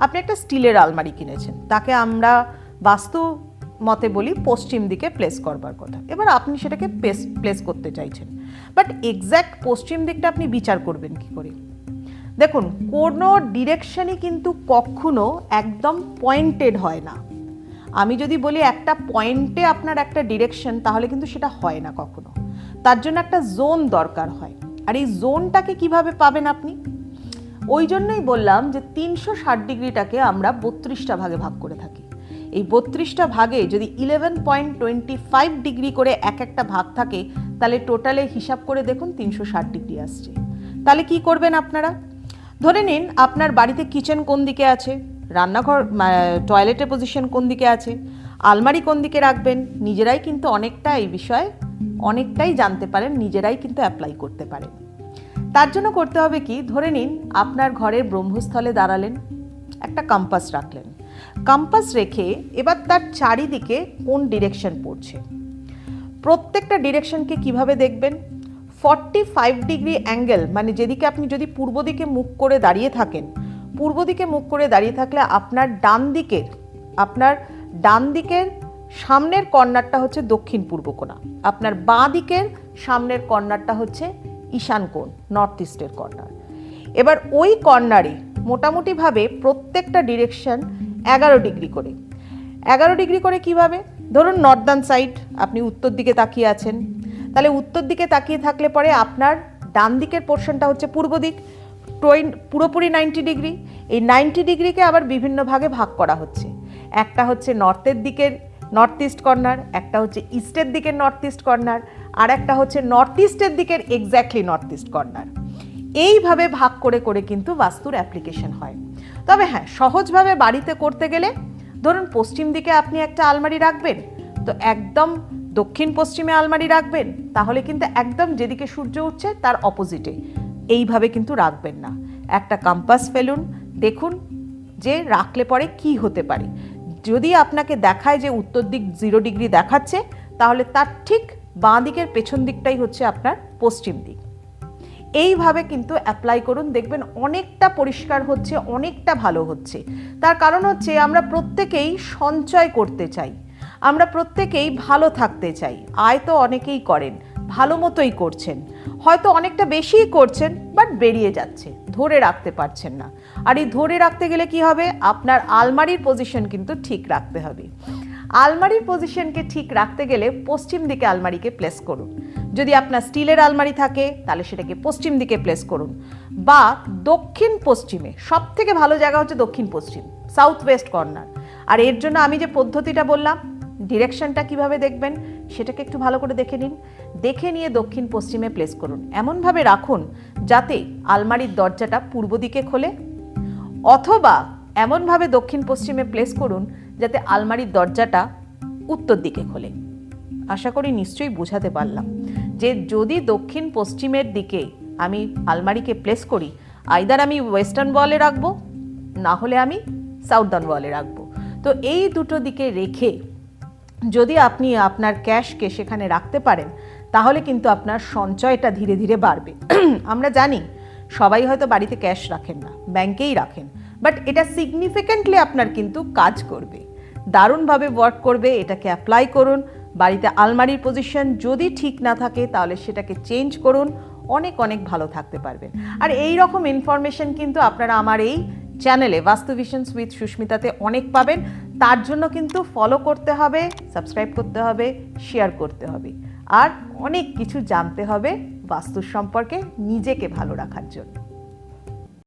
আপনি একটা স্টিলের আলমারি কিনেছেন, তাকে আমরা বাস্তু মতে বলি পশ্চিম দিকে প্লেস করবার কথা। এবার আপনি সেটাকে প্লেস করতে চাইছেন, বাট এক্স্যাক্ট পশ্চিম দিকটা আপনি বিচার করবেন কি করে? দেখুন, কোনো ডিরেকশনই কিন্তু কখনো একদম পয়েন্টেড হয় না। আমি যদি বলি একটা পয়েন্টে আপনার একটা ডিরেকশন, তাহলে কিন্তু সেটা হয় না কখনো। তার জন্য একটা জোন দরকার হয়। আর এই জোনটাকে কিভাবে পাবেন আপনি? ওই জন্যই বললাম যে 360 ডিগ্রিটাকে আমরা 32টা ভাগে ভাগ করে থাকি। এই 32টা ভাগে যদি 11.25 ডিগ্রি করে এক একটা ভাগ থাকে, তাহলে টোটালে হিসাব করে দেখুন 360 ডিগ্রি আসছে। তাহলে কি করবেন আপনারা? ধরে নিন আপনার বাড়িতে কিচেন কোন দিকে আছে, রান্নাঘর টয়লেটের পজিশন কোন দিকে আছে, আলমারি কোন দিকে রাখবেন, নিজেরাই কিন্তু অনেকটা এই বিষয়ে অনেকটাই জানতে পারেন, নিজেরাই কিন্তু অ্যাপ্লাই করতে পারেন। তার জন্য করতে হবে কি, ধরে নিন আপনার ঘরের ব্রহ্মস্থলে দাঁড়ালেন, একটা কম্পাস রাখলেন। কম্পাস রেখে এবার তার চারিদিকে কোন ডিরেকশন পড়ছে, প্রত্যেকটা ডিরেকশনকে কিভাবে দেখবেন? 45 ডিগ্রি অ্যাঙ্গেল, মানে যেদিকে আপনি যদি পূর্ব দিকে মুখ করে দাঁড়িয়ে থাকেন, পূর্ব দিকে মুখ করে দাঁড়িয়ে থাকলে আপনার ডান দিকের সামনের কর্নারটা হচ্ছে দক্ষিণ পূর্ব কোণা, আপনার বাঁ দিকের সামনের কর্নারটা হচ্ছে ঈশান কোণ, নর্থ ইস্টের কর্নার। এবার ওই কর্নারে মোটামুটিভাবে প্রত্যেকটা ডিরেকশন 11 ডিগ্রি করে। 11 ডিগ্রি করে কিভাবে? ধরুন নর্দার্ন সাইড, আপনি উত্তর দিকে তাকিয়ে আছেন, তাহলে উত্তর দিকে তাকিয়ে থাকলে পরে আপনার ডান দিকের পোর্শনটা হচ্ছে পূর্ব দিক, পুরোপুরি 90 ডিগ্রি। এই 90 ডিগ্রিকে আবার বিভিন্ন ভাগে ভাগ করা হচ্ছে। একটা হচ্ছে নর্থের দিকের নর্থ ইস্ট কর্নার, একটা হচ্ছে ইস্টের দিকের নর্থ ইস্ট কর্নার, আর একটা হচ্ছে নর্থ ইস্টের দিকের এক্স্যাক্টলি নর্থ ইস্ট কর্নার। এইভাবে ভাগ করে করে কিন্তু বাস্তুর অ্যাপ্লিকেশন হয়। তবে হ্যাঁ, সহজভাবে বাড়িতে করতে গেলে ধরুন পশ্চিম দিকে আপনি একটা আলমারি রাখবেন, তো একদম দক্ষিণ পশ্চিমে আলমারি রাখবেন, তাহলে কিন্তু একদম যেদিকে সূর্য উঠছে তার অপোজিটে এইভাবে কিন্তু রাখবেন না। একটা কম্পাস ফেলুন, দেখুন যে রাখলে পরে কি হতে পারে। যদি আপনাকে দেখায় যে উত্তর দিক 0 ডিগ্রি দেখাচ্ছে, তাহলে তার ঠিক বাঁ দিকের পেছন দিকটাই হচ্ছে আপনার পশ্চিম দিক। এইভাবে কিন্তু অ্যাপ্লাই করুন, দেখবেন অনেকটা পরিষ্কার হচ্ছে, অনেকটা ভালো হচ্ছে। তার কারণ হচ্ছে আমরা প্রত্যেকেই সঞ্চয় করতে চাই, আমরা প্রত্যেকেই ভালো থাকতে চাই। আয় তো অনেকেই করেন, ভালো মতোই করছেন, হয়তো অনেকটা বেশিই করছেন, বাট বেরিয়ে যাচ্ছে, ধরে রাখতে পারছেন না। আর এই ধরে রাখতে গেলে কি হবে? আপনার আলমারির পজিশন কিন্তু ঠিক রাখতে হবে। আলমারির পজিশনকে ঠিক রাখতে গেলে পশ্চিম দিকে আলমারিকে প্লেস করুন। যদি আপনার স্টিলের আলমারি থাকে, তাহলে সেটাকে পশ্চিম দিকে প্লেস করুন, বা দক্ষিণ পশ্চিমে। সব থেকে ভালো জায়গা হচ্ছে দক্ষিণ পশ্চিম, সাউথ ওয়েস্ট কর্নার। আর এর জন্য আমি যে পদ্ধতিটা বললাম, ডিরেকশনটা কিভাবে দেখবেন সেটাকে একটু ভালো করে দেখে নিন। দেখে নিয়ে দক্ষিণ পশ্চিমে প্লেস করুন। এমনভাবে রাখুন যাতে আলমারির দরজাটা পূর্ব দিকে খোলে, অথবা এমনভাবে দক্ষিণ পশ্চিমে প্লেস করুন যাতে আলমারির দরজাটা উত্তর দিকে খোলে। আশা করি নিশ্চয়ই বোঝাতে পারলাম যে যদি দক্ষিণ পশ্চিমের দিকে আমি আলমারিকে প্লেস করি, আইদার আমি ওয়েস্টার্ন ওয়ালে রাখবো, না হলে আমি সাউদার্ন ওয়ালে রাখবো। তো এই দুটো দিকে রেখে যদি আপনি আপনার ক্যাশকে সেখানে রাখতে পারেন, তাহলে কিন্তু আপনার সঞ্চয়টা ধীরে ধীরে বাড়বে। আমরা জানি সবাই হয়তো বাড়িতে ক্যাশ রাখেন না, ব্যাংকেই রাখেন, বাট এটা সিগনিফিক্যান্টলি আপনার কিন্তু কাজ করবে, দারুণভাবে ওয়ার্ক করবে। এটাকে অ্যাপ্লাই করুন। বাড়িতে আলমারির পজিশন যদি ঠিক না থাকে, তাহলে সেটাকে চেঞ্জ করুন, অনেক অনেক ভালো থাকতে পারবেন। আর এই রকম ইনফরমেশন কিন্তু আপনারা আমার এই চ্যানেলে বাস্তু ভিশনস উইথ সুস্মিতাতে অনেক পাবেন। তার জন্য কিন্তু ফলো করতে হবে, সাবস্ক্রাইব করতে হবে, শেয়ার করতে হবে, আর অনেক কিছু জানতে হবে বাস্তু সম্পর্কে নিজেকে ভালো রাখার জন্য।